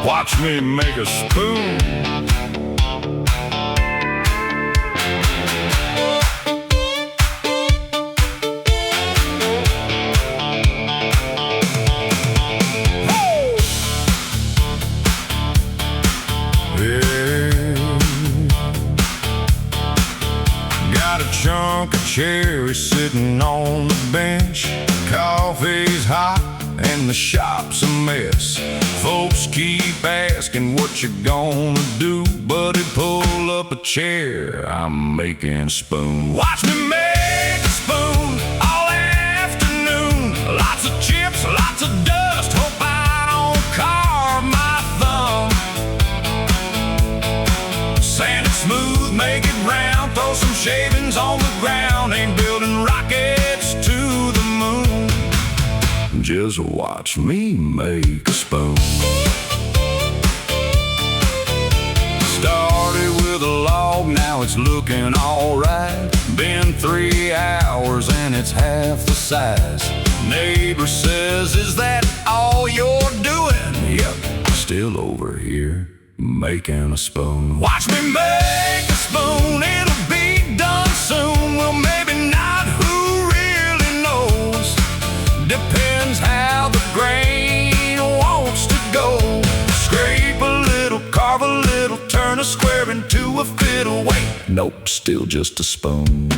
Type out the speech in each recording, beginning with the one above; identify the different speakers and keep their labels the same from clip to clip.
Speaker 1: Watch me make a spoon. Got a chunk of cherry sitting on the bench. Coffee's hot and the shop's a mess. Folks keep asking what you gonna do, buddy, pull up a chair, I'm making a spoon. Watch me make a spoon all afternoon. Lots of chips, lots of dust, hope I don't carve my thumb. Sand it smooth, make it round, throw some shavings on the ground. Ain't building rockets to the moon. Just watch me make a spoon. Started with a log, now it's looking alright. Been 3 hours and it's half the size. Neighbor says, is that all you're doing? Yep, still over here making a spoon. Watch me make a spoon, it'll be done soon. Well, maybe not, who really knows? Depends how the grain wants to go. Scrape a little, carve a little, turn a square into a fiddle. Wait, nope, still just a spoon.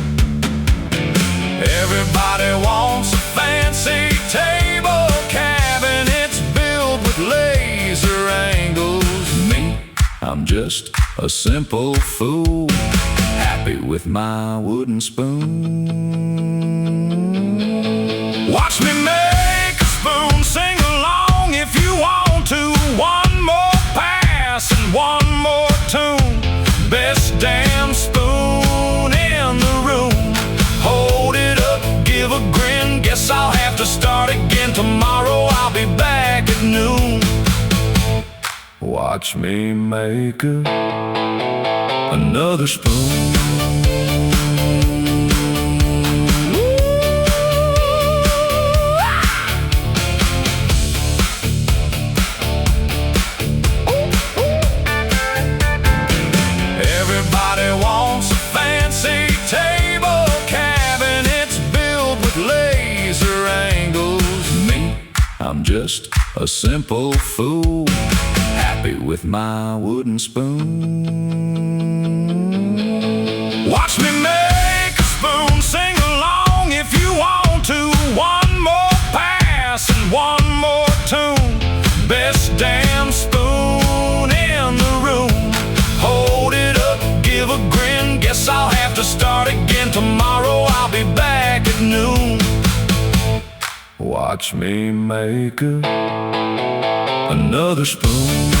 Speaker 1: Everybody wants a fancy table cabinets built with laser angles. Me, I'm just a simple fool, happy with my wooden spoon. Watch me make a spoon, sing along if you want to. One more pass and one more tune. Best damn spoon in the room. Hold it up, give a grin. Guess I'll have to start again tomorrow. I'll be back at noon. Watch me make another spoon. Everybody wants a fancy table cabinets built with laser angles. Me, I'm just a simple fool, happy with my wooden spoon. Watch me make a spoon, sing along if you want to. One more pass and one more tune. Best damn spoon in the room. Hold it up, give a grin. Guess I'll have to start again tomorrow. I'll be back at noon. Watch me make another spoon.